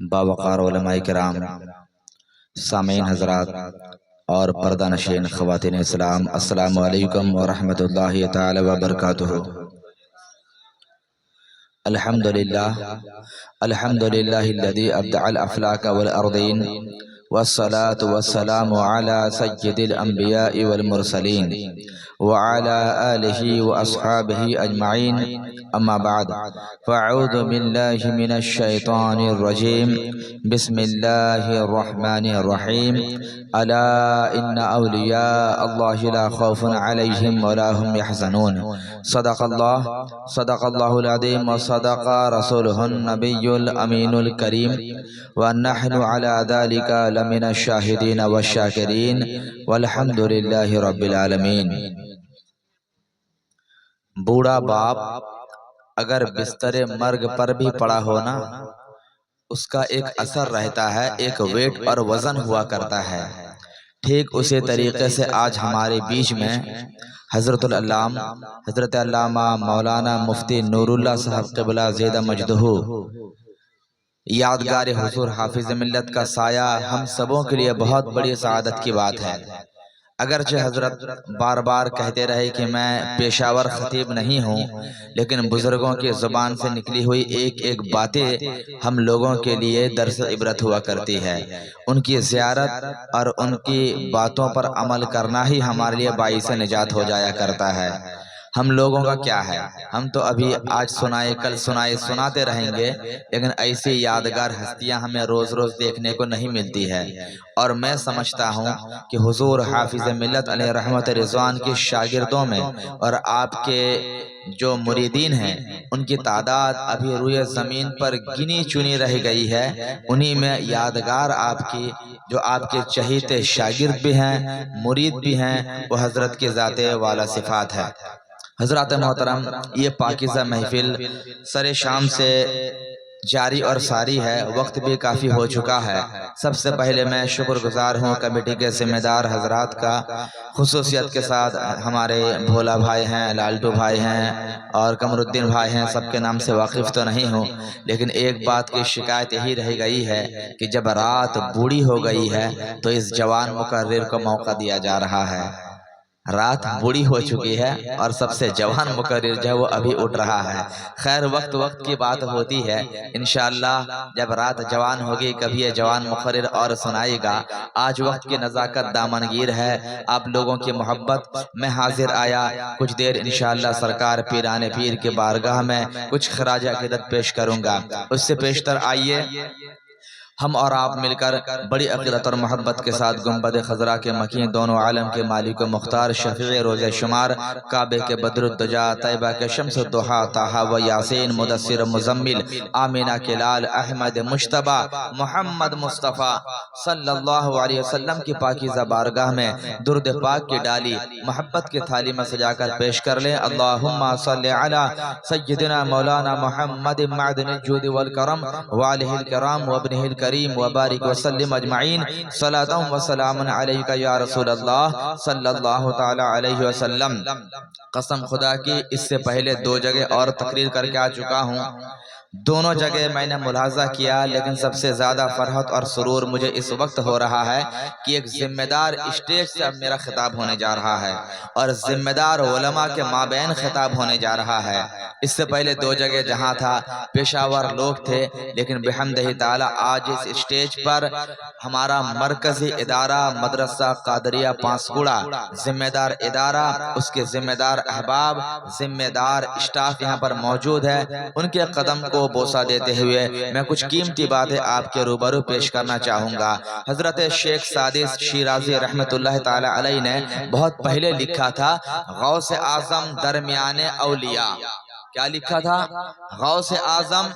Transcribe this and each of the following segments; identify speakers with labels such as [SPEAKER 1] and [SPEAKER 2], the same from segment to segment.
[SPEAKER 1] बावक़ार उलमाए किराम, सामीन हज़रात और पर्दा नशीन ख़वातीन इस्लाम, अस्सलामु अलैकुम व रहमतुल्लाहि तआला व बरकातुहू। अल्हम्दुलिल्लाह अल्हम्दुलिल्लाहिल्लज़ी अब्दअल अफ़लाक वल अर्दीन वस्सलातु वस्सलामु अला सय्यिदिल अंबिया'i वल मुरसलीन व अला आलिहि व अस्हाबिहि अजमईन, अम्मा बाद, फ़अऊज़ु बिल्लाहि मिनश शैतानिर रजीम, बिस्मिल्लाहिर रहमानिर रहीम। अला इन्ना औलिया अल्लाहि ला खौफुन अलैहिम व ला हुम यहज़नून। सदक़ल्लाहुल अज़ीम व सदक़ रसूलुहुन नबियुल अमीनुल करीम व नहनु अला ज़ालिका लमिनश शाहिदीन व शाकिरीन वल्हम्दुलिल्लाहि रब्बिल आलमीन। बूढ़ा बाप अगर बिस्तरे मर्ग पर भी पड़ा हो ना, उसका एक असर रहता है, एक वेट और वजन हुआ करता है। ठीक उसी तरीके से आज हमारे बीच में हज़रत अल्लामा मौलाना मुफ्ती नूरुल्लाह साहब क़िबला ज़ेदा मजदहू यादगार हुज़ूर हाफिज़ मिल्लत का साया हम सबों के लिए बहुत बड़ी सआदत की बात है। अगरचे हजरत बार बार कहते रहे कि मैं पेशावर खतीब नहीं हूँ, लेकिन बुजुर्गों की ज़ुबान से निकली हुई एक एक बातें हम लोगों के लिए दर्स इबरत हुआ करती है। उनकी ज़ियारत और उनकी बातों पर अमल करना ही हमारे लिए बाइस निजात हो जाया करता है। हम लोगों का क्या है, हम तो अभी आज सुनाए कल सुनाए सुनाते रहेंगे, लेकिन ऐसी यादगार हस्तियां हमें रोज रोज देखने को नहीं मिलती है। और मैं समझता हूँ कि हुजूर हाफिज़ मिल्लत अलैहि रहमत रिज़वान के शागिर्दों में और आपके जो मुरीदीन हैं, उनकी तादाद अभी रुए ज़मीन पर गिनी चुनी रह गई है। उन्हीं में यादगार आपकी जो आपके चहीते शागिर्द भी हैं, मुरीद भी हैं, वो हज़रत की ज़ाते वाला सिफ़ात है। हज़रात मोहतरम, ये पाकीज़ा महफिल सरे शाम से जारी और सारी है, वक्त भी काफ़ी हो चुका है। सबसे पहले मैं शुक्रगुजार हूँ कमेटी के ज़िम्मेदार हज़रात का, खुसूसियत के साथ हमारे भोला भाई हैं, लालटू भाई हैं और कमरुद्दीन भाई हैं। सबके नाम से वाकिफ़ तो नहीं हूँ, लेकिन एक बात की शिकायत यही रह गई है कि जब रात बूढ़ी हो गई है तो इस जवान मुकर्रिर को मौका दिया जा रहा है। रात बूढ़ी हो चुकी है और सबसे जवान मुकर्रिर जो है वो अभी उठ रहा है। खैर, वक्त वक्त की बात होती है, इंशाअल्लाह जब रात जवान होगी कभी ये जवान मुकर्रिर और सुनाएगा। आज वक्त की नज़ाकत दामनगीर है, आप लोगों की मोहब्बत में हाजिर आया। कुछ देर इंशाअल्लाह सरकार पीराने पीर के बारगाह में कुछ खराज अक़ीदत पेश करूँगा। उससे पेशतर आइए हम और आप मिलकर बड़ी अक़ीदत और मोहब्बत के साथ गुंबद खज़रा के मकीन, दोनों आलम के मालिक मुख्तार, शफ़ीए रोज़े शुमार, काबे के बद्रुद्दुजा, तैबा के शम्सुद्दुहा, ताहा व यासीन, मुदस्सिर मुज़म्मिल, आमीना के लाल, अहमद मुश्तबा, मोहम्मद मुस्तफ़ा सल्लल्लाहु अलैहि वसल्लम की पाकीज़ा बारगाह में दुरूद पाक की डाली मोहब्बत की थाली में सजाकर पेश कर लें। अल्लाहुम्मा सल्लि अला सय्यिदिना मौलाना मुहम्मद मअदनिल जूद वल करम व आलिहिल किराम व इब्निहिल करीम व बारिक वसल्लिम अजमईन। सलातुम व सलामुन अलैका या रसूल अल्लाह सल्लल्लाहु तआला अलैहि वसल्लम। कसम खुदा की, इससे पहले दो जगह और तकरीर करके आ चुका हूँ। दोनों जगह मैंने मुलाजा किया, लेकिन सबसे ज़्यादा फरहत और सुरूर मुझे इस वक्त हो रहा है कि एक जिम्मेदार स्टेज से अब मेरा खिताब होने जा रहा है और जिम्मेदार उलमा के माबैन खिताब होने जा रहा है। इससे पहले दो जगह जहाँ था पेशावर लोग थे, लेकिन बिहम्दिही ताला आज इस स्टेज पर हमारा मरकज़ी इदारा मदरसा कादरिया पांसकुड़ा, जिम्मेदार इदारा, उसके जिम्मेदार अहबाब, जिम्मेदार स्टाफ यहाँ पर मौजूद है। उनके कदम को बोसा देते हुए मैं कुछ कीमती बातें आपके रूबरू पेश करना चाहूँगा। हज़रत शेख सादिस शिराज़ी रहमतुल्लाह ताला अलैह ने बहुत पहले लिखा था, गौस आज़म दरमियाने औलिया। क्या लिखा था? गौस आज़म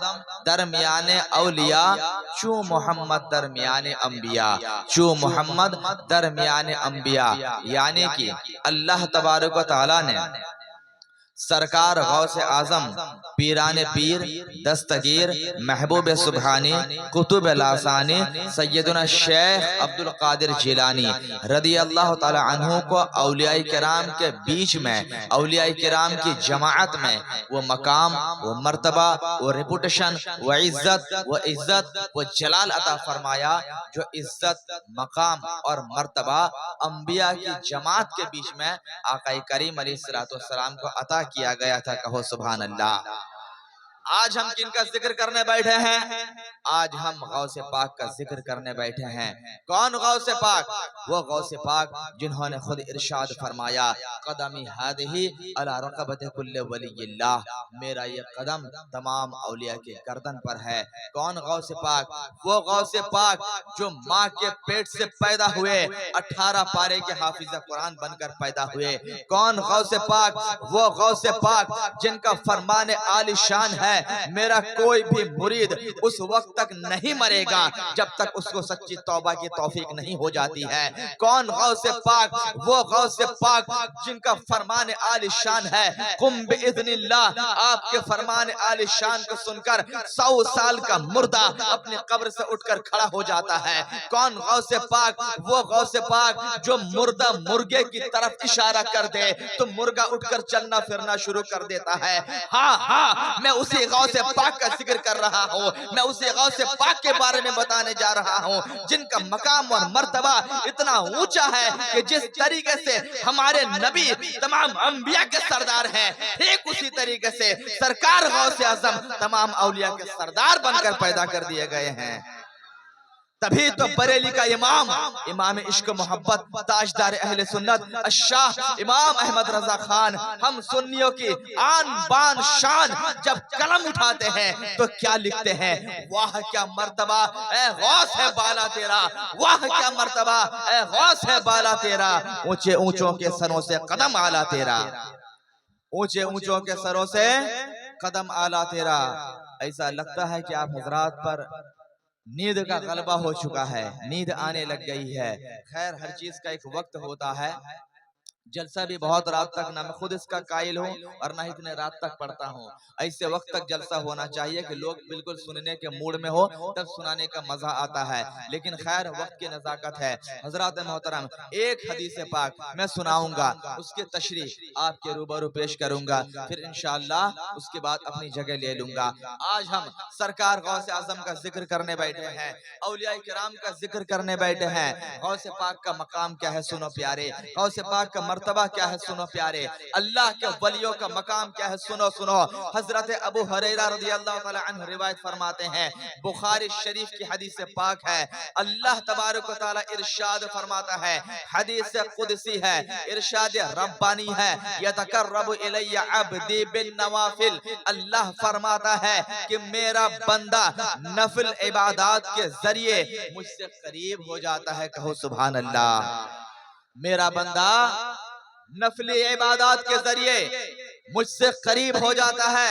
[SPEAKER 1] दरमियाने औलिया, चू मोहम्मद दरमियाने अंबिया, चू मोहम्मद दरमियाने अंबिया। यानी कि अल्लाह तबारक व तआला ने सरकार गौस आजम पीरान पीर दस्तगीर महबूब सुबहानी कुतुब लासानी सैयदना शेख अब्दुल कादिर जिलानी रदी अल्लाह ताला अन्हु को औलियाए किराम के बीच में, औलियाए किराम की जमाअत में वो मकाम, वो मर्तबा, वो रेपुटेशन, वो इज्जत वो जलाल अता फरमाया जो इज्जत मकाम और मर्तबा अंबिया की जमात के बीच में आका करीम अलैहिस्सलाम को अता किया गया था। कहो सुभान अल्लाह। आज हम किनका जिक्र करने बैठे हैं? आज हम गौसे पाक का जिक्र करने बैठे हैं। कौन गौसे पाक? वो गौसे पाक जिन्होंने खुद इरशाद फरमाया, कदमी हादिही अला रक़बति कुल्ले वलिय्यिल्लाह, मेरा ये कदम तमाम औलिया के गर्दन पर है। कौन गौसे पाक? वो गौसे पाक जो माँ के पेट से पैदा हुए, 18 पारे के हाफिज़ कुरान बनकर पैदा हुए। कौन गौसे पाक? वो गौसे पाक जिनका फरमान आलिशान है, मेरा कोई भी मुरीद उस वक्त तक नहीं मरेगा जब तक उसको सच्ची तौबा की तौफीक नहीं हो जाती है। कौन गौसे पाक? वो गौसे पाक जिनका फरमान आलिशान है, कुम बिइज़्निल्लाह, आपके फरमान आलिशान को सुनकर 100 साल का मुर्दा अपनी कब्र से उठकर खड़ा हो जाता है। कौन गौसे पाक? वो गौसे पाक जो मुर्दा मुर्गे की तरफ इशारा कर दे तो मुर्गा उठकर चलना फिरना शुरू कर देता है। हाँ हाँ, मैं उसी गौसे पाक का जिक्र कर रहा हूँ, मैं उसी गौसे पाक के बारे में बताने जा रहा हूँ जिनका मकाम और मर्तबा इतना ऊंचा है कि जिस तरीके से हमारे नबी तमाम अंबिया के सरदार हैं, ठीक उसी तरीके से सरकार गौसे आजम तमाम औलिया के सरदार बनकर पैदा कर दिए गए हैं। तभी तो बरेली का इमाम, इमाम इश्क मोहब्बत, ताजदार अहले सुन्नत अशाह इमाम अहमद रजा खान, हम सुन्नियों की आन बान शान, जब कलम उठाते हैं तो क्या लिखते हैं? वाह क्या मर्तबा ए गौस है बाला तेरा, वाह क्या मर्तबा ए गौस है बाला तेरा, ऊंचे ऊंचों के सरों से कदम आला तेरा, ऊंचे ऊंचों के सरों से कदम आला तेरा। ऐसा लगता है कि आप हजरात पर नींद का गलबा हो चुका है, नींद आने लग गई है। खैर, हर चीज का एक वक्त होता है। जलसा भी बहुत रात तक, ना मैं खुद इसका कायल हूँ और ना इतने रात तक पढ़ता हूँ। ऐसे वक्त तक जलसा होना चाहिए कि लोग बिल्कुल सुनने के मूड में हो, तब सुनाने का मजा आता है। लेकिन खैर, वक्त की नजाकत है। हजरात मोहतरम, एक हदीस पाक मैं सुनाऊंगा, उसके तशरीह आपके रूबरू पेश करूंगा, फिर इंशाअल्लाह उसके बाद अपनी जगह ले लूंगा। आज हम सरकार गौसे आजम का जिक्र करने बैठे हैं, औलिया किराम का जिक्र करने बैठे हैं। गौसे पाक का मकाम क्या है सुनो प्यारे, गौसे पाक का मर्तबा क्या है सुनो प्यारे, अल्लाह के वलियों का मकाम क्या है सुनो सुनो। हजरत अबू हुरैरा रज़ियल्लाहु ताला अन्हु रिवायत फरमाते हैं, बुखारी शरीफ की हदीस पाक है, अल्लाह तबारक व तआला इरशाद फरमाता है, हदीस कुदसी है, इरशाद रब्बानी है, यतकर्रबु इलैया अब्दी बिन नवाफिल, अल्लाह फरमाता है कि मेरा बंदा नफिल इबादत के जरिए मुझसे करीब हो जाता है। कहो सुभान अल्लाह। मेरा बंदा नफली इबादत के जरिए मुझसे करीब हो जाता है।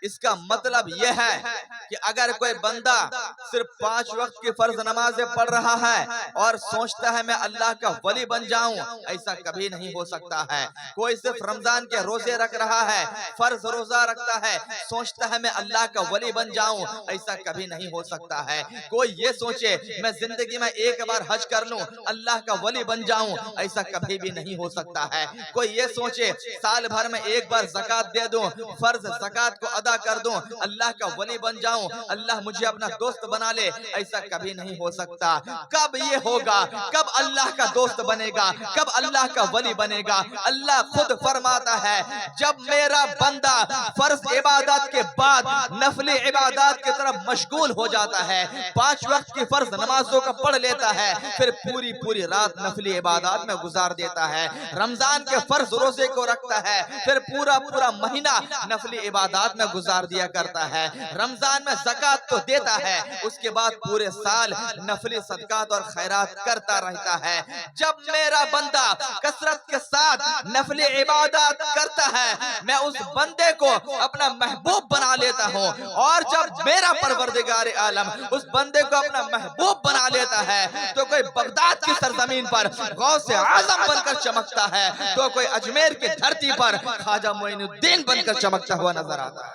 [SPEAKER 1] इसका मतलब यह है कि अगर कोई बंदा सिर्फ 5 वक्त की फर्ज नमाजें पढ़ रहा है और सोचता है मैं अल्लाह का वली बन जाऊं, ऐसा कभी नहीं हो सकता है। कोई सिर्फ रमजान के रोजे रख रहा है, फर्ज रोजा रखता है, सोचता है मैं अल्लाह का वली बन जाऊं, ऐसा कभी नहीं हो सकता है। कोई ये सोचे मैं जिंदगी में एक बार हज कर लूं, अल्लाह का वली बन जाऊं, ऐसा कभी भी नहीं हो सकता है। कोई ये सोचे साल भर में एक बार ज़कात दे दूं, फर्ज ज़कात को अदा कर दूं, अल्लाह का वली बन जाऊं, अल्लाह मुझे अपना दोस्त बना ले, ऐसा कभी नहीं हो सकता। कब ये होगा? कब अल्लाह का दोस्त बनेगा? कब अल्लाह का वली बनेगा? अल्लाह खुद फरमाता है, जब मेरा बंदा फर्ज इबादत के बाद नफली इबादत की तरफ मशगूल हो जाता है, 5 वक्त की फर्ज नमाजों का पढ़ लेता है, फिर पूरी पूरी रात नफली इबादत में गुजार देता है, रमजान के फर्ज रोजे को रखता है, फिर पूरा पूरा महीना नफली इबादत में गुजार दिया करता है, रमजान में ज़कात तो देता है, उसके बाद पूरे साल नफली सदकात और खैरात करता रहता है। जब मेरा बंदा कसरत के साथ नफली इबादत करता है, मैं उस बंदे को अपना महबूब बना लेता हूँ। और जब मेरा परवरदिगार आलम उस बंदे को अपना महबूब बना लेता है, तो कोई बगदाद की सरजमीन पर गौसे आजम बनकर चमकता है, तो कोई अजमेर की धरती पर ख्वाजा मोइनुद्दीन बनकर चमकता हुआ नजर आता है।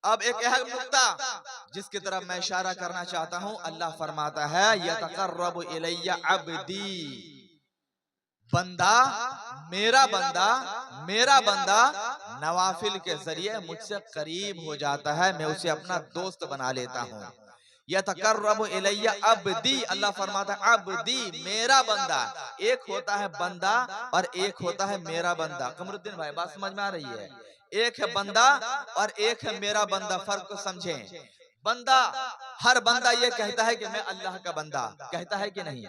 [SPEAKER 1] अब एक अहम नुक्ता जिसकी तरफ मैं इशारा करना चाहता हूं, अल्लाह फरमाता है यतकर्रबु इलैया अब्दी, बंदा मेरा बंदा नवाफिल के जरिए मुझसे करीब हो जाता है, मैं उसे अपना दोस्त बना लेता हूँ। यतकर्रबु इलैया अब्दी, अल्लाह फरमाता है अब्दी मेरा बंदा। एक होता है बंदा और एक होता है मेरा बंदा। कमरुद्दीन भाई बात समझ में आ रही है? एक है बंदा और एक है मेरा बंदा, फर्क को समझें। बंदा, हर बंदा ये कहता है कि मैं अल्लाह का बंदा, कहता है कि नहीं?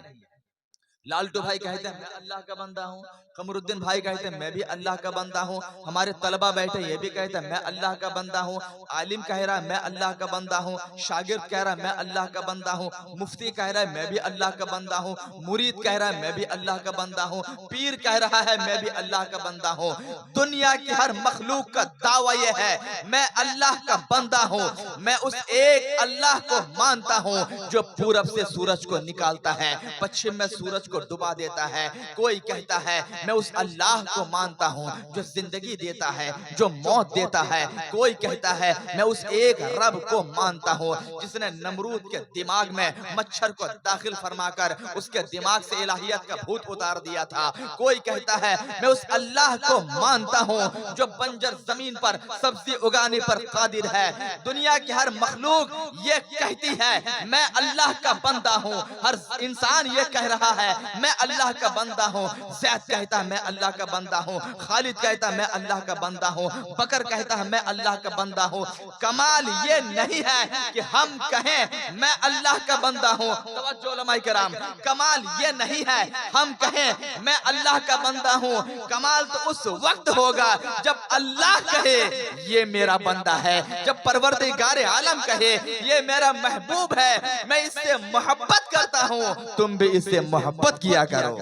[SPEAKER 1] लालटू भाई कहते हैं मैं अल्लाह का बंदा हूँ, कमरुद्दीन भाई कहते हैं मैं भी अल्लाह का बंदा हूँ, हमारे तलबा बैठे ये भी कहते हैं मैं अल्लाह का बंदा हूँ, आलिम कह रहा है मैं अल्लाह का बंदा हूँ, शागिर्द कह रहा है मैं अल्लाह का बंदा हूँ, मुफ्ती कह रहा है मैं भी अल्लाह का बंदा हूँ, मुरीद कह रहा है मैं भी अल्लाह का बंदा हूँ, पीर कह रहा है मैं भी अल्लाह का बंदा हूँ। दुनिया की हर मखलूक का दावा यह है मैं अल्लाह का बंदा हूँ। मैं उस एक अल्लाह को मानता हूँ जो पूरब से सूरज को निकालता है, पश्चिम में सूरज को डुबा देता है। कोई कहता है मैं उस अल्लाह को मानता हूँ जो जिंदगी देता है, जो मौत देता है। कोई कहता है मैं उस एक रब को मानता हूँ जिसने नमरूद के दिमाग में मच्छर को दाखिल फरमाकर उसके दिमाग से इलाहियत का भूत उतार दिया था। कोई कहता है मैं उस अल्लाह को मानता हूँ जो बंजर जमीन पर सब्जी उगाने पर कादिर है। दुनिया की हर मखलूक ये कहती है मैं अल्लाह का बंदा हूँ। हर इंसान ये कह रहा है मैं अल्लाह का बंदा हूँ। ज़ैद कहता है मैं अल्लाह का बंदा हूँ, खालिद कहता है मैं अल्लाह का बंदा हूँ, बकर कहता है मैं अल्लाह का बंदा हूँ। कमाल ये नहीं है कि हम कहें मैं अल्लाह का बंदा हूँ, तवज्जो उलमाए किराम, कमाल ये नहीं है हम कहें मैं अल्लाह का बंदा हूँ। कमाल तो उस वक्त होगा जब अल्लाह कहे ये मेरा बंदा है, जब परवरदिगार आलम कहे ये मेरा महबूब है, मैं इससे मोहब्बत करता हूँ, तुम भी इससे मोहब्बत किया करो।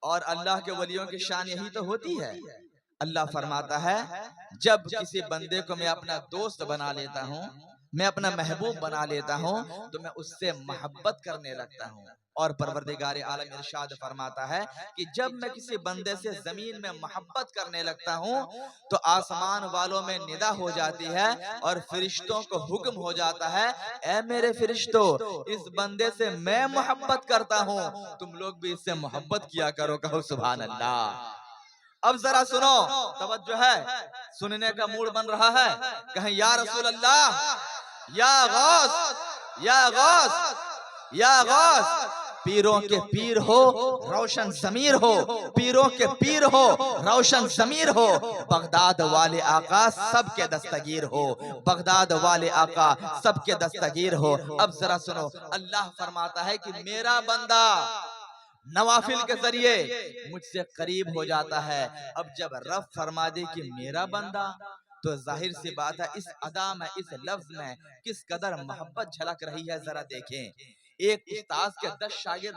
[SPEAKER 1] और अल्लाह के वलियों की शान यही तो होती है। अल्लाह फरमाता है जब किसी बंदे को मैं अपना दोस्त बना लेता हूँ, मैं अपना महबूब बना लेता हूँ, तो मैं उससे मोहब्बत करने लगता हूँ। और परवरदिगार आलम इरशाद फरमाता है कि जब मैं किसी बंदे से जमीन में मोहब्बत करने लगता हूँ तो आसमान वालों में निदा हो जाती है और फरिश्तों को हुक्म हो जाता है ऐ मेरे फरिश्तों, इस बंदे से मैं मोहब्बत करता हूँ, तुम लोग भी इससे मोहब्बत किया करो। कहो सुभान अल्लाह। अब जरा सुनो, तवज्जो है, सुनने का मूड बन रहा है, कहें या रसूल अल्लाह, या गौस, या गौस, या गौस। पीरों के पीर हो, रोशन ज़मीर हो, पीरों के पीर हो, रोशन ज़मीर हो, बगदाद वाले आका सबके दस्तगीर हो, बगदाद वाले आका सबके दस्तगीर हो। अब जरा सुनो, अल्लाह फरमाता है कि मेरा बंदा नवाफिल के जरिए मुझसे करीब हो जाता है। अब जब रब फरमा दे कि मेरा बंदा, तो जाहिर सी बात है इस अदा में, इस लफ्ज में किस कदर मोहब्बत झलक रही है। जरा देखें, एक उस्ताद के 10 शागिर्द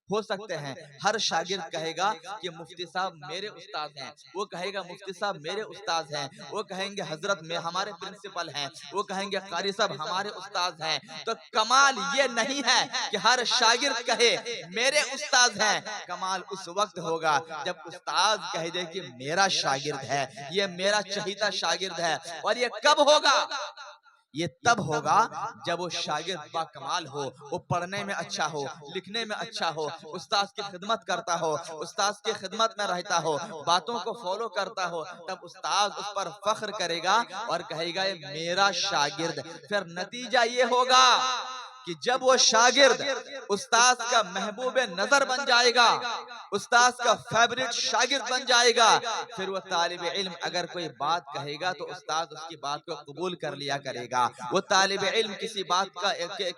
[SPEAKER 1] हो सकते हैं। हर शागिर्द कहेगा कि मुफ्ती साहब मेरे उस्ताद हैं, वो कहेगा मुफ्ती साहब मेरे उस्ताद हैं, वो कहेंगे हजरत में हमारे प्रिंसिपल हैं, वो कहेंगे कारी साहब हमारे उस्ताद हैं। तो कमाल ये नहीं है कि हर शागिर्द कहे मेरे उस्ताद हैं, कमाल उस वक्त होगा जब उस्ताद कह दे कि मेरा शागिर्द है, ये मेरा चहीता शागिर्द है। और ये कब होगा? ये तब होगा जब वो शागिर्द बाकमाल हो, वो पढ़ने में अच्छा हो, लिखने में अच्छा हो, उस्ताद की खिदमत करता हो, उस्ताद की खिदमत में रहता हो, बातों को फॉलो करता हो, तब उस्ताद उस पर फख्र करेगा और कहेगा ये मेरा शागिर्द। फिर नतीजा ये होगा कि जब वो शागिर्द उस्ताद का महबूब नजर बन जाएगा, उस्ताद का फेवरेट शागिर्द बन जाएगा, फिर वो तालिब इल्म अगर कोई बात कहेगा तो उस्ताद उसकी बात को कबूल कर लिया करेगा। वो तालिब इल्म किसी बात का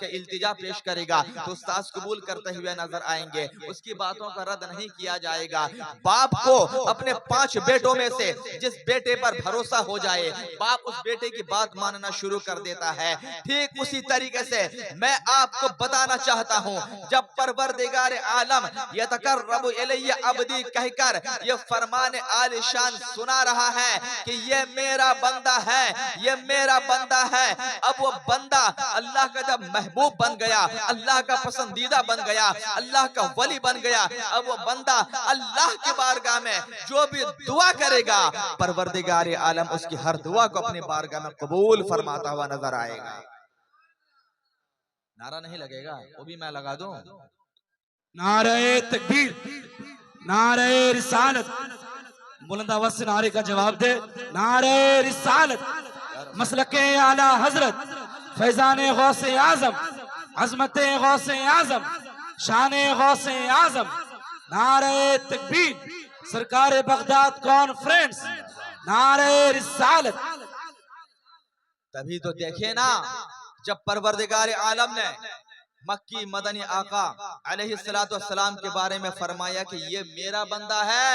[SPEAKER 1] इल्तिजा पेश करेगा तो उस्ताद कबूल करते हुए नजर आएंगे, उसकी बातों का रद्द नहीं किया जाएगा। बाप को अपने 5 बेटों में से जिस बेटे पर भरोसा हो जाए, बाप उस बेटे की बात मानना शुरू कर देता है। ठीक उसी तरीके से मैं आपको बताना चाहता हूँ, जब परवरदिगार आलम यतकर्रबु इलैया अब्दी कहकर ये फरमाने आलिशान सुना रहा है कि ये मेरा बंदा है, ये मेरा बंदा है। अब वो बंदा अल्लाह का जब महबूब बन गया, अल्लाह का पसंदीदा बन गया, अल्लाह का वली बन गया, अब वो बंदा अल्लाह की बारगाह में जो भी दुआ करेगा, परवरदिगार आलम उसकी हर दुआ को अपनी बारगाह में कबूल फरमाता हुआ नजर आएगा। नारा नहीं लगेगा? वो भी मैं लगा दूं।
[SPEAKER 2] नारे तकबीर, नारे रिसालत, बुलंद आवाज से नारे का जवाब दे। नारे रिसालत, मसलके आला हजरत, फैजाने गौसे आजम, अजमते गौसे आजम, शाने गौसे आजम। नारे तकबीर, सरकार बगदाद कॉन्फ्रेंस, नारे रिसालत।
[SPEAKER 1] तभी तो देखे ना, जब परवरदिगार आलम ने मक्की मदनी आका अलैहिस्सलातु वस्सलाम के बारे में फरमाया कि ये मेरा बंदा है,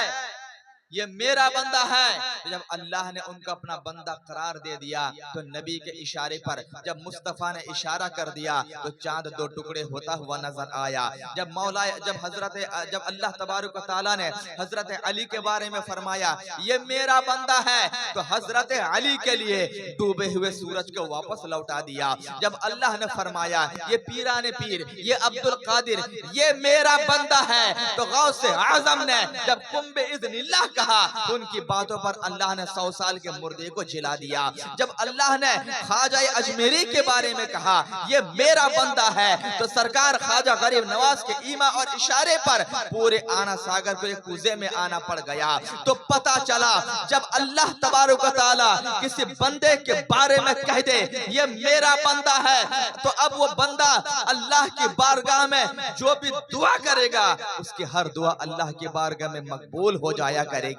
[SPEAKER 1] ये मेरा बंदा है, तो जब अल्लाह ने उनका अपना बंदा करार दे दिया तो नबी के इशारे पर जब मुस्तफ़ा ने इशारा कर दिया तो चांद 2 टुकड़े होता हुआ नजर आया। जब मौला जब अल्लाह तबारक व तआला ने हजरत अली के बारे में फरमाया ये मेरा बंदा है, तो हजरत अली के लिए डूबे हुए सूरज को वापस लौटा दिया। जब अल्लाह ने फरमाया ये पीराने पीर, ये अब्दुल कादिर, ये मेरा बंदा है, तो गौसे आजम ने जब कुंबे इज़्निल्लाह तो उनकी बातों पर अल्लाह ने 100 साल के मुर्दे को जिला दिया। जब अल्लाह ने ख्वाजा अजमेरी के बारे में कहा ये मेरा बंदा है, तो सरकार ख्वाजा गरीब नवाज के ईमा और इशारे पर पूरे आना सागर को एक कूजे में आना पड़ गया। तो पता चला जब अल्लाह तबारक व तआला किसी बंदे के बारे में कह दे ये मेरा बंदा है, तो अब वो बंदा अल्लाह की बारगाह में जो भी दुआ करेगा उसकी हर दुआ अल्लाह की बारगाह में मकबूल हो जाया करेगी,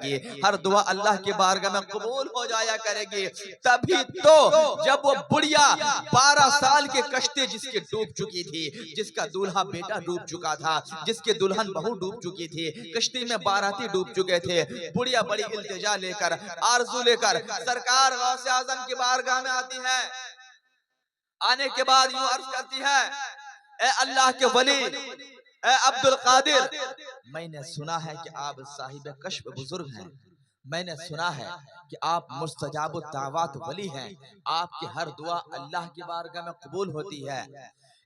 [SPEAKER 1] हर दुआ अल्लाह की बारगाह में कबूल हो जाया करेगी। तभी तो जब वो बुढ़िया 12 साल की कश्ती जिसकी डूब चुकी थी, जिसका दूल्हा बेटा डूब चुका था, जिसकी दुल्हन बहू डूब चुकी थी, कश्ती में बाराती डूब चुके थे, बुढ़िया बड़ी इल्तिजा लेकर, आरज़ू लेकर सरकार गौसे आज़म की बारगाह में आती है। आने के बाद यूं अर्ज करती है, ए अल्लाह के वली, ए अब्दुल कादिर, मैंने सुना है कि आप साहिब कश्फ बुजुर्ग हैं, मैंने सुना है कि आप मुस्तजाब दावत वली हैं, आपकी हर दुआ अल्लाह की बारगाह में कबूल होती है।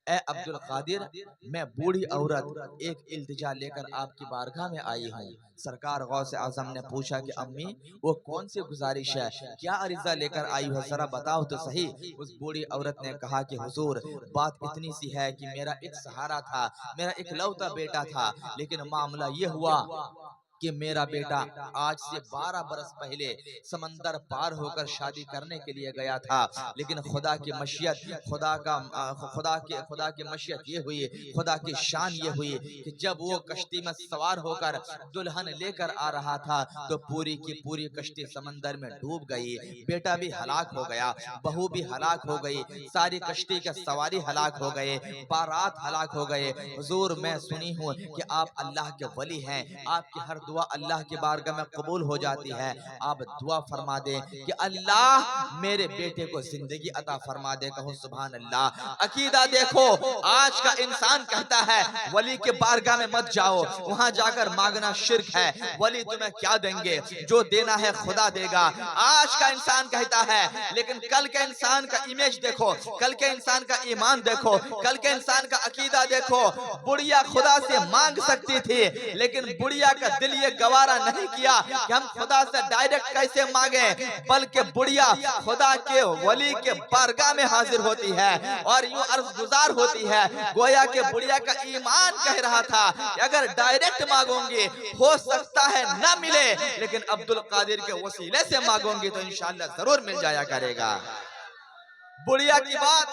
[SPEAKER 1] ए अब्दुल कादिर, मैं बूढ़ी औरत एक इल्तिजा लेकर आपकी बारगाह में आई हूँ। सरकार गौसे आज़म ने पूछा कि अम्मी वो कौन सी गुजारिश है, क्या अरिजा लेकर आई हो, जरा बताओ तो सही। उस बूढ़ी औरत ने कहा कि हुजूर बात इतनी सी है कि मेरा एक सहारा था, मेरा इकलौता बेटा था, लेकिन मामला ये हुआ कि मेरा बेटा आज से 12 बरस पहले समंदर पार होकर शादी करने के लिए गया था, लेकिन खुदा की मशियत, खुदा की मशियत ये हुई, खुदा की शान ये हुई कि जब वो कश्ती में सवार होकर दुल्हन लेकर आ रहा था तो पूरी की पूरी कश्ती समंदर में डूब गई, बेटा भी हलाक हो गया, बहू भी हलाक हो गई, सारी कश्ती के सवारी हलाक हो गए, बारात हलाक हो गए। हुजूर मैं सुनी हूँ कि आप अल्लाह के वली हैं, आपकी हर दुआ अल्लाह की बारगाह में कबूल हो जाती है, आप दुआ फरमा दे कि अल्लाह मेरे बेटे को जिंदगी अता फरमा दे। कहो सुभान अल्लाह। अकीदा देखो, आज का इंसान कहता है वली के बारगाह में मत जाओ, वहां जाकर मांगना शिर्क है, वली तुम्हें क्या देंगे, जो देना है खुदा देगा। आज का इंसान कहता है, लेकिन कल के इंसान का इमेज देखो, कल के इंसान का ईमान देखो, कल के इंसान का अकीदा देखो। बुढ़िया खुदा से मांग सकती थी, लेकिन बुढ़िया का दिल ये गवारा नहीं किया कि हम खुदा से डायरेक्ट कैसे मांगे, बल्कि बुढ़िया खुदा के वली के बारगाह में हाजिर होती है और यूं अर्ज गुजार होती है, गोया के बुढ़िया का ईमान कह रहा था कि अगर डायरेक्ट मांगोगे हो सकता है ना मिले, लेकिन अब्दुल कादिर के वसीले से मांगोगे तो इंशाअल्लाह जरूर मिल जाया करेगा। बुढ़िया की बात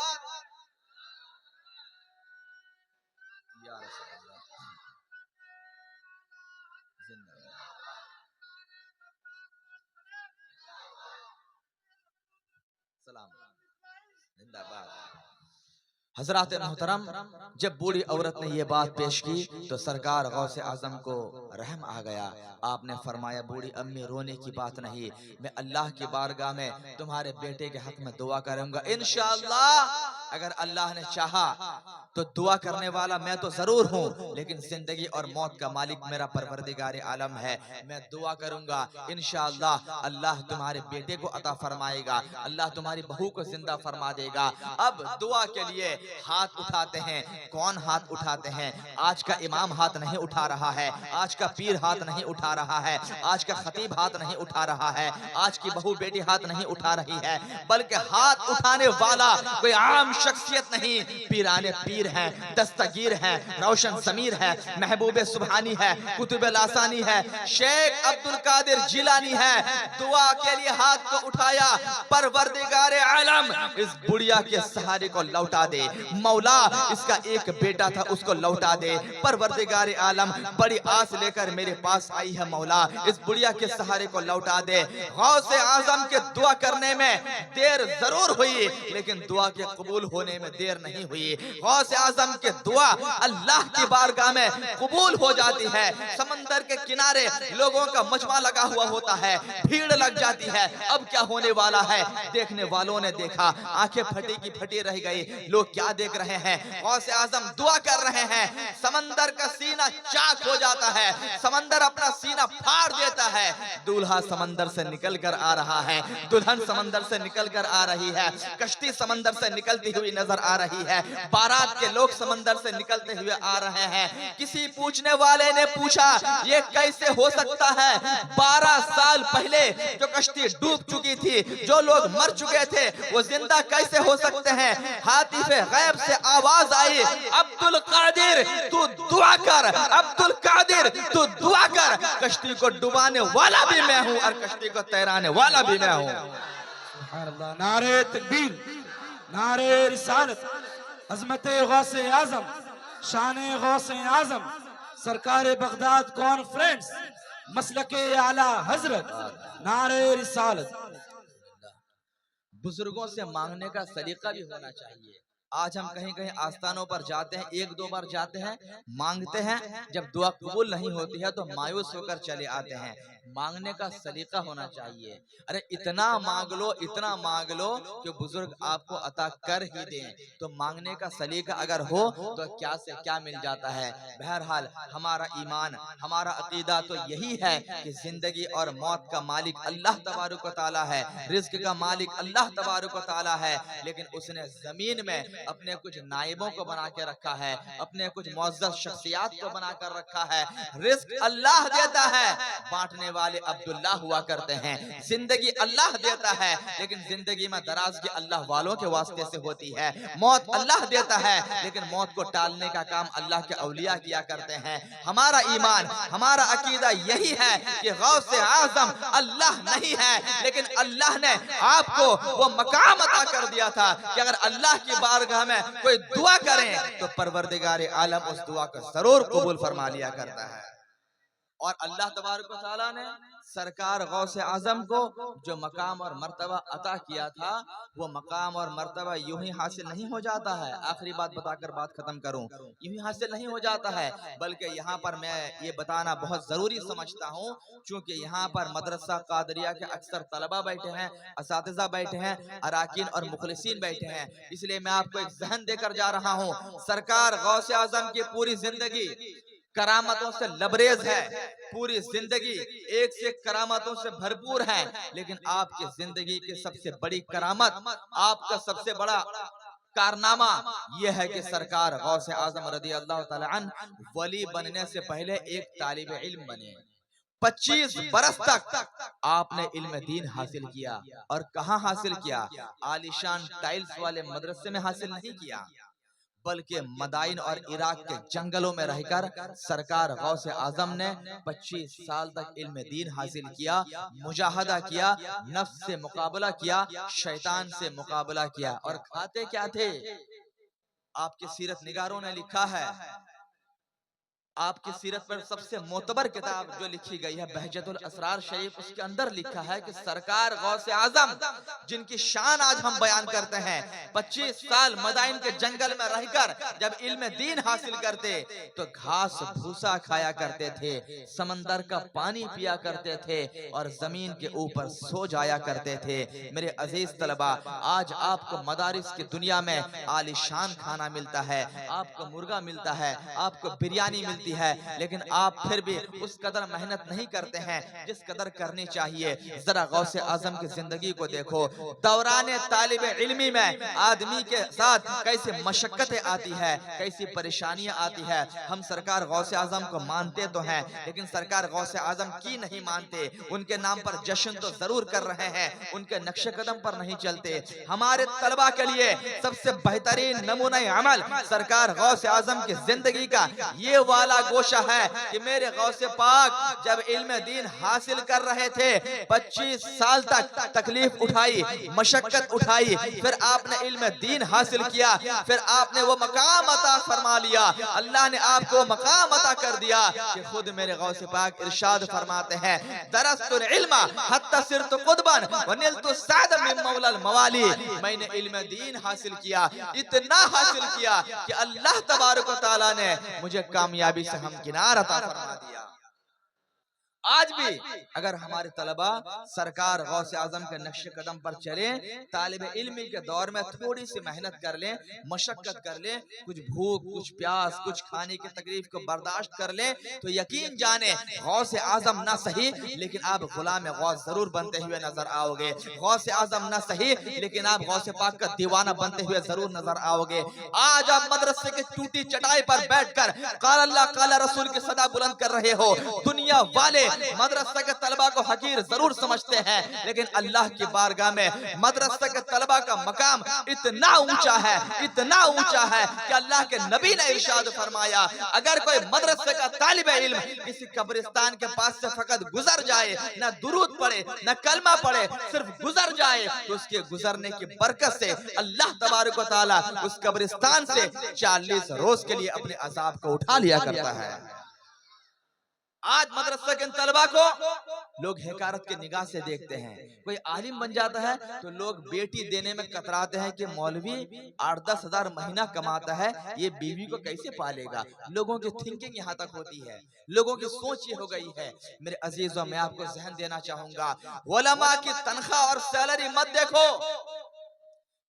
[SPEAKER 1] हजरात मोहतरम, जब बूढ़ी औरत ने ये बात पेश की तो सरकार गौसे आजम को रहम आ गया। आपने फरमाया, बूढ़ी अम्मी रोने की बात नहीं, मैं अल्लाह की बारगाह में तुम्हारे बेटे के हक में दुआ करूंगा इंशाअल्लाह। अगर अल्लाह ने चाहा तो दुआ करने वाला मैं तो जरूर हूँ, लेकिन जिंदगी और मौत का मालिक मेरा परवरदिगार आलम है। मैं दुआ करूंगा इंशाअल्लाह अल्लाह तुम्हारे बेटे को अता फरमाएगा, अल्लाह तुम्हारी बहू को जिंदा फरमा देगा। अब दुआ के लिए हाथ उठाते हैं। कौन हाथ उठाते हैं? आज का इमाम हाथ नहीं उठा रहा है, आज का पीर हाथ नहीं उठा रहा है, आज का खतीब हाथ नहीं उठा रहा है, आज की बहू बेटी हाथ नहीं उठा रही है, बल्कि हाथ उठाने वाला कोई आम शख्सियत नहीं, पीराने पीर हैं, दस्तगीर हैं, रोशन समीर है, महबूब सुबहानी है, कुतुब लासानी है, शेख अब्दुल कादिर जिलानी है। दुआ के लिए हाथ को उठाया। परवरदिगार आलम इस बुढ़िया के सहारे को लौटा दे, मौला इसका एक बेटा था उसको लौटा दे। परवरदिगार आलम बड़ी आस लेकर मेरे पास आई है, मौला इस बुढ़िया के सहारे को लौटा दे। गौसे आजम के दुआ करने में देर जरूर हुई, लेकिन दुआ के कबूल होने में देर नहीं हुई। गौसे आजम के दुआ अल्लाह की बारगाह में कबूल हो जाती है। समंदर के किनारे लोगों का मजमा लगा हुआ होता है, भीड़ लग जाती है। अब क्या होने वाला है? देखने वालों ने देखा, आंखें फटी की फटी रह गई। लोग क्या देख रहे हैं? गौसे आजम दुआ कर रहे हैं। समंदर का सीना चाक हो जाता है, समंदर अपना सीना फाड़ देता है। दूल्हा समंदर से निकल कर आ रहा है, दुल्हन समंदर से निकल कर आ रही है, कश्ती समंदर से निकलती हुई नजर आ रही है, बारात के लोग समंदर से निकलते हुए आ रहे हैं। किसी पूछने वाले ने पूछा, ये कैसे हो सकता है? 12 साल पहले जो कश्ती डूब चुकी थी, जो लोग मर चुके थे, वो जिंदा कैसे हो सकते हैं? हातिफे गैब से आवाज आई, अब्दुल कादिर तू दुआ कर, अब्दुल कादिर तू दुआ कर। कश्ती को डुबाने वाला भी मैं हूँ और कश्ती को तैराने वाला भी मैं हूँ।
[SPEAKER 2] नारे तकबीर, नारे रिसालत, अज़मत गौसे आजम, शान गौसे आजम, सरकार बगदाद कॉन्फ्रेंस, मसलके आला हजरत, नारे रिसालत।
[SPEAKER 1] बुजुर्गों से मांगने का सलीका भी होना चाहिए। आज हम कहीं कहीं आस्थानों पर जाते हैं, एक दो बार जाते हैं, मांगते हैं, जब दुआ कबूल नहीं होती है तो मायूस होकर चले आते हैं। मांगने का सलीका होना चाहिए। अरे इतना मांग लो, इतना मांग लो कि बुजुर्ग आपको अता कर ही दें। तो मांगने का सलीका अगर हो तो क्या से क्या मिल जाता है। बहरहाल हमारा ईमान, हमारा अकीदा तो यही है कि जिंदगी और मौत का मालिक अल्लाह तबारक व तआला है, रिज्क का मालिक अल्लाह तबारक व तआला है। लेकिन उसने जमीन में अपने कुछ नाइबों को बना के रखा है, अपने कुछ मुअज़्ज़ज़ शख्सियात को बना कर रखा है। रिज्क अल्लाह देता है, बांटने वाले अब्दुल्ला हुआ करते हैं। जिंदगी अल्लाह देता है, लेकिन जिंदगी में दराजगी अल्लाह वालों के वास्ते से होती है। मौत अल्लाह देता है, लेकिन मौत को टालने का काम अल्लाह के औलिया किया करते हैं। हमारा ईमान, हमारा अकीदा यही है कि गौसे आजम अल्लाह नहीं है, लेकिन अल्लाह ने आपको वो मकाम अता कर दिया था कि अगर अल्लाह की बारगाह में कोई दुआ करें तो परवरदिगार आलम उस दुआ को जरूर कबूल फरमा लिया करता है। और अल्लाह तबारक व तआला ने सरकार गौसे आजम को जो मकाम और मर्तबा अता किया था, वो मकाम और मर्तबा यूं ही हासिल नहीं हो जाता है। आखिरी बात बताकर बात खत्म करूं, यूं ही हासिल नहीं हो जाता है, बल्कि यहाँ पर मैं ये बताना बहुत जरूरी समझता हूँ, क्योंकि यहाँ पर मदरसा कादरिया के अक्सर तलबा बैठे हैं, असातिज़ा बैठे हैं, अराकीन और मुखलिसीन बैठे हैं, इसलिए मैं आपको एक जहन देकर जा रहा हूँ। सरकार गौसे आजम की पूरी जिंदगी करामतों से लबरेज है, पूरी जिंदगी एक से करामतों से भरपूर है, लेकिन आपकी जिंदगी की सबसे बड़ी करामत, आपका सबसे बड़ा कारनामा यह है कि सरकार गौसे आजम रज़ी अल्लाह तआला अन्हु वली बनने से पहले एक तालिब इल्म बने। 25 बरस तक आपने इल्म दीन हासिल किया, और कहाँ हासिल किया? आलिशान टाइल्स वाले मदरसे में हासिल नहीं किया, बल्कि मदाइन और इराक के जंगलों में रहकर सरकार गौसे आजम ने 25 साल तक इल्म दीन हासिल किया, मुजाहदा किया, नफ्स से मुकाबला किया, शैतान से मुकाबला किया। और खाते क्या थे? आपके सीरत निगारों ने लिखा है, आपकी सीरत पर सबसे मोतबर किताब जो लिखी गई है बहजतुल असरार शरीफ, उसके अंदर लिखा है कि सरकार गौसे आजम जिनकी शान आज हम बयान करते हैं, 25 साल मदाइन के जंगल में रहकर जब इल्म दीन हासिल करते तो घास भूसा खाया करते थे, समंदर का पानी पिया करते थे और जमीन के ऊपर सो जाया करते थे। मेरे अजीज तलबा, आज आपको मदारिस की दुनिया में आलीशान खाना मिलता है, आपको मुर्गा मिलता है, आपको बिरयानी मिलती है, लेकिन आप फिर भी उस कदर मेहनत नहीं करते हैं जिस कदर करनी चाहिए। जरा गौसे आजम की जिंदगी को देखो, दौरान तालिबे इल्मी में आदमी के साथ कैसे मशक्कतें आती है, कैसी परेशानियां आती है। हम सरकार गौसे आजम को मानते तो हैं, लेकिन सरकार गौसे आजम की नहीं मानते। उनके नाम पर जश्न तो जरूर कर रहे हैं, उनके नक्शे कदम पर नहीं चलते। हमारे तलबा के लिए सबसे बेहतरीन नमूना अमल सरकार गौसे आजम की जिंदगी का ये वाला गोशा है कि मेरे गौसे पाक जब इल्म दीन हासिल कर रहे थे, 25 साल तक तकलीफ उठाई, मशक्कत उठाई, फिर आपने इल्म दीन हासिल किया, फिर आपने वो मकाम अता फरमा लिया, अल्लाह ने आपको मकाम अता कर दिया कि खुद मेरे गौसे पाक इरशाद फरमाते हैं, दरस्तुल इल्म हत्ता सिरतु कुतबन व निलतु साद मिन मौलाल मवाली। मैंने इल्म दीन हासिल किया, इतना हासिल किया कि अल्लाह तबारक व तआला ने मुझे कामयाबी से हमकिनार अता फरमा दिया। आज भी अगर हमारे तलबा सरकार गौसे आजम के नक्शे कदम पर चले, तालिबे इल्मी के दौर में थोड़ी सी मेहनत कर लें, मशक्कत कर लें, कुछ भूख, कुछ प्यास, कुछ खाने की तकलीफ को बर्दाश्त कर लें, तो यकीन जाने गौसे आजम ना सही लेकिन आप गुलाम गौस जरूर बनते हुए नजर आओगे। गौसे आजम ना सही लेकिन आप गौसे पाक का दीवाना बनते हुए जरूर नजर आओगे। आज आप मदरसे की टूटी चटाई पर बैठकर क़ाल अल्लाह क़ाल रसूल की सदा बुलंद कर रहे हो। दुनिया वाले मदरसा के तलबा को हकीर जरूर समझते हैं, लेकिन अल्लाह की बारगाह में मदरसा के तलबा का मकाम इतना ऊंचा है, इतना ऊंचा है कि अल्लाह के नबी ने इरशाद फरमाया, अगर कोई मदरसे का तालिबे इल्म किसी कब्रिस्तान के पास से फकत गुजर जाए, न दुरूद पढ़े न कलमा पढ़े, सिर्फ गुजर जाए, तो उसके गुजरने की बरकत से अल्लाह तबारक व तआला उस कब्रिस्तान से 40 रोज के लिए अपने अजाब को उठा लिया करता है। आज मदरसा के तलबा को लोग हकारत की निगाह से देखते हैं। कोई आलिम बन जाता है तो लोग बेटी देने में कतराते हैं कि मौलवी 8-10 हजार महीना कमाता है, ये बीवी को कैसे पालेगा। लोगों की थिंकिंग यहाँ तक होती है, लोगों की सोच ये हो गई है। मेरे अजीजों, मैं आपको जहन देना चाहूंगा, उलमा की तनख्वाह और सैलरी मत देखो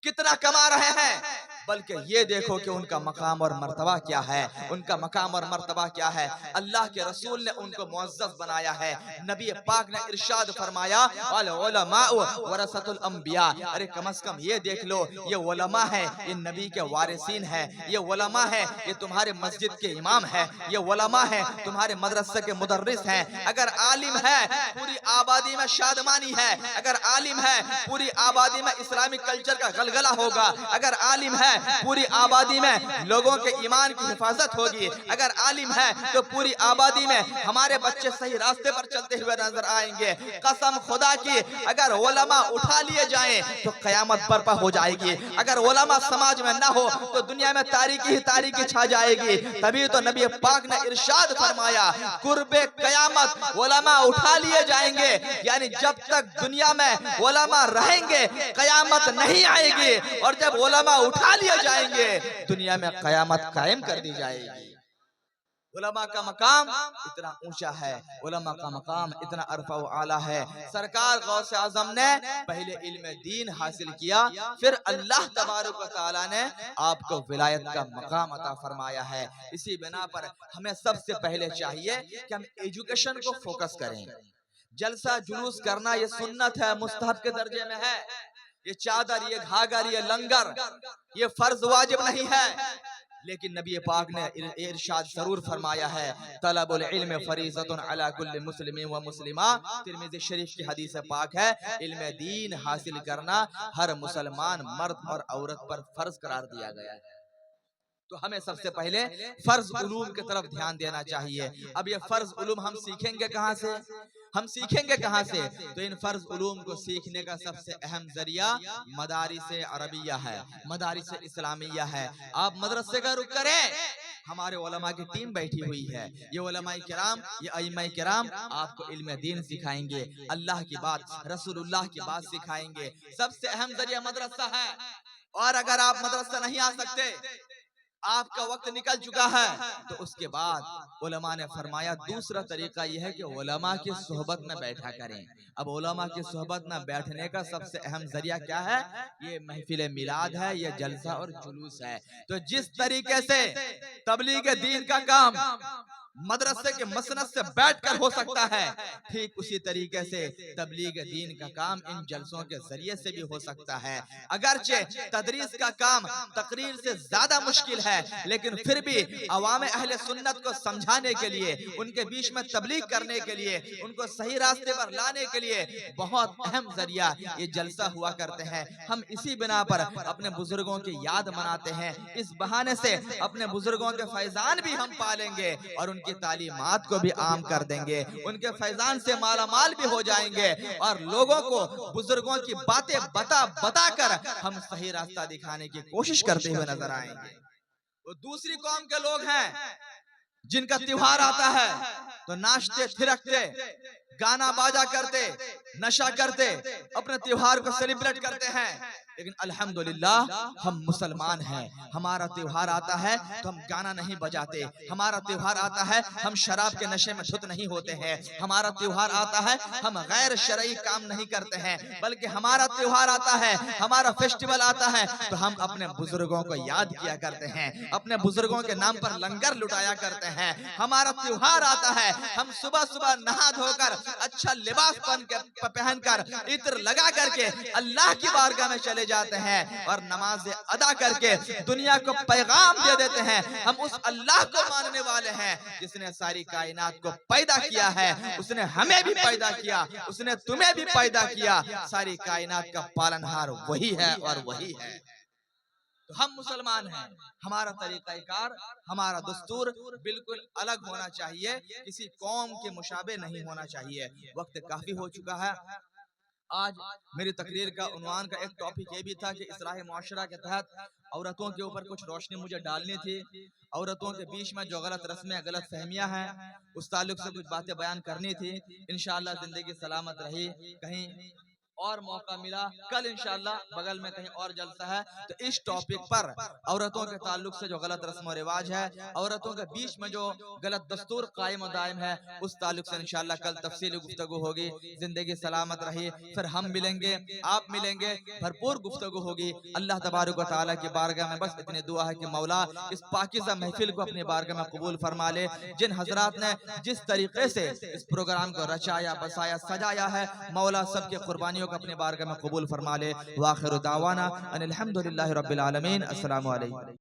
[SPEAKER 1] कितना कमा रहे हैं, बल्कि ये देखो कि उनका मकाम और मर्तबा क्या है, उनका मकाम और मर्तबा क्या है। अल्लाह के रसूल ने उनको मुअज़्ज़ज़ बनाया है। नबी पाक ने इरशाद फरमाया, अल उलमाउ वरसतुल अंबिया। अरे कम से कम ये देख लो, ये उलमा है, ये नबी के वारिसीन है, ये उलमा है, ये तुम्हारे मस्जिद के इमाम है, ये उलमा है, तुम्हारे मदरसे के मुदर्रिस हैं। अगर आलिम है पूरी आबादी में शादमानी है, अगर आलिम है पूरी आबादी में इस्लामिक कल्चर का गलगला होगा, अगर आलिम है पूरी आबादी में लोगों के ईमान की हिफाजत होगी, अगर आलिम है तो पूरी आबादी में हमारे बच्चे सही रास्ते पर चलते हुए नजर आएंगे। कसम खुदा की, अगर उलमा उठा लिए जाएं तो कयामत बर्पा हो जाएगी। अगर उलमा समाज में ना हो तो दुनिया में तारीकी ही तारीकी छा जाएगी। तभी तो नबी पाक ने इरशाद फरमाया, कुर्बे कयामत उलमा उठा लिए जाएंगे, यानी जब तक दुनिया में उलमा रहेंगे कयामत नहीं आएगी, और जब उलमा उठा लिए जाएंगे दुनिया में कयामत कायम कर दी जाएगी। उलमा का मकाम इतना ऊंचा है, उलमा का मकाम इतना अरफा व आला है। सरकार गौसे आजम ने पहले इल्म दीन हासिल किया, फिर अल्लाह तबारक व तआला ने आपको विलायत का मकाम अता फरमाया है। इसी बिना पर हमें सबसे पहले चाहिए कि हम एजुकेशन को फोकस करें। जलसा जुलूस करना ये सुन्नत है, मुस्तहब के दर्जे में है। ये चादर, ये घाघर, ये लंगर, ये फर्ज वाजिब नहीं है, लेकिन नबी पाक ने इरशाद जरूर फरमाया है, तलबुल इल्म फरीज़तुन अला कुल्लि मुस्लिमिन व मुस्लिमा। तिर्मिज़ी शरीफ की हदीस पाक है, इल्म दीन हासिल करना हर मुसलमान मर्द और औरत पर फर्ज करार दिया गया है। तो हमें सबसे पहले फर्ज उलूम की तरफ ध्यान देना चाहिए। अब ये फर्ज उलूम हम सीखेंगे कहाँ से, हम सीखेंगे कहाँ से? तो इन फर्ज उलूम को सीखने का सबसे अहम जरिया मदारिस अरबिया है, मदारिस इस्लामिया है। आप मदरसे का रुख करें, हमारे उलमा की टीम बैठी हुई है। ये उलमाए किराम, ये अइम्माए किराम आपको इल्म दीन सिखाएंगे, अल्लाह की बात, रसूलुल्लाह की बात सिखाएंगे। सबसे अहम जरिया मदरसा है। और अगर आप मदरसा नहीं आ सकते, आपका वक्त निकल चुका है, तो उसके बाद उलमा ने फरमाया दूसरा तरीका यह है कि उलमा की सोहबत में बैठा करें। अब उलमा की सोहबत में बैठने का सबसे अहम जरिया क्या है? ये महफिल मिलाद है, ये जलसा और जुलूस है। तो जिस तरीके से तबलीग दीन का काम मदरसे के मसनद से बैठकर हो सकता है, ठीक उसी तरीके से तबलीग दीन का काम इन जलसों के जरिए से भी हो सकता है। अगरचे तदरीस का काम तकरीर से ज्यादा मुश्किल है, लेकिन फिर भी अवाम अहले सुन्नत को समझाने के लिए, उनके बीच में तबलीग करने के लिए, उनको सही रास्ते पर लाने के लिए बहुत अहम जरिया ये जलसा हुआ करते हैं। हम इसी बिना पर अपने बुजुर्गों की याद मनाते हैं। इस बहाने से अपने बुजुर्गों के फैजान भी हम पालेंगे और उनकी तालीमात को भी आम कर देंगे, उनके फैजान से मालामाल भी हो जाएंगे और लोगों को बुजुर्गों की बातें बता बता कर हम सही रास्ता दिखाने की कोशिश करते हुए नजर आएंगे। वो दूसरी कौम के लोग हैं जिनका त्योहार आता है तो नाचते थिरकते, गाना बाजा करते, नशा करते, अपने त्योहार को सेलिब्रेट करते हैं। लेकिन अल्हम्दुलिल्लाह हम मुसलमान हैं, हमारा त्योहार आता है तो हम गाना नहीं बजाते, हमारा त्योहार आता है हम शराब के नशे में धुत नहीं होते हैं, हमारा त्योहार आता है हम गैर शरई काम नहीं करते हैं, बल्कि हमारा त्योहार आता है, हमारा फेस्टिवल आता है तो हम अपने बुजुर्गों को याद किया करते हैं, अपने बुजुर्गों के नाम पर लंगर लुटाया करते हैं। हमारा त्योहार आता है, हम सुबह सुबह नहा धोकर अच्छा लिबास पहनकर इत्र लगा करके अल्लाह की बारगाह में चले जाते हैं और नमाज अदा करके दुनिया को पैगाम दे देते हैं। हम उस अल्लाह को मानने वाले हैं जिसने सारी कायनात को पैदा किया है, उसने हमें भी पैदा किया, उसने तुम्हें भी पैदा किया। सारी कायनात का पालनहार वही है और वही है। तो हम मुसलमान हैं, हमारा तरीकाकार, हमारा दस्तूर बिल्कुल अलग होना चाहिए, किसी कौम के मुशाबे नहीं होना चाहिए। वक्त काफी हो चुका है। आज मेरी तकरीर का उन्वान का एक टॉपिक ये भी था कि इस्लाह मुआशरा के तहत औरतों के ऊपर कुछ रोशनी मुझे डालनी थी। औरतों के बीच में जो गलत रस्में, गलत फहमियां हैं, उस ताल्लुक से कुछ बातें बयान करनी थी। इंशाअल्लाह जिंदगी सलामत रही, कहीं और मौका मिला, कल इंशाअल्लाह बगल में कहीं और जलसा है तो इस टॉपिक पर औरतों के ताल्लुक से जो गलत रस्म और रिवाज है, औरतों के बीच में जो गलत दस्तूर कायम और दायम है, उस ताल्लुक से इंशाअल्लाह कल तफसीली गुफ्तगू होगी। जिंदगी सलामत रही, फिर हम मिलेंगे, आप मिलेंगे, भरपूर गुफ्तगू होगी। अल्लाह तबारक व तआला की बारगाह में बस इतनी दुआ है कि मौला इस पाकीज़ा महफिल को अपनी बारगाह में कबूल फरमा ले। जिन हजरात ने जिस तरीके से इस प्रोग्राम को रचाया, बसाया, सजाया है, मौला सबके कुर्बानियों को अपने बारगाह में कबूल फरमा ले। वाखिर दावाना अनिल हम्दुलिल्लाहि रब्बिल आलमीन। अस्सलामु अलैकुम।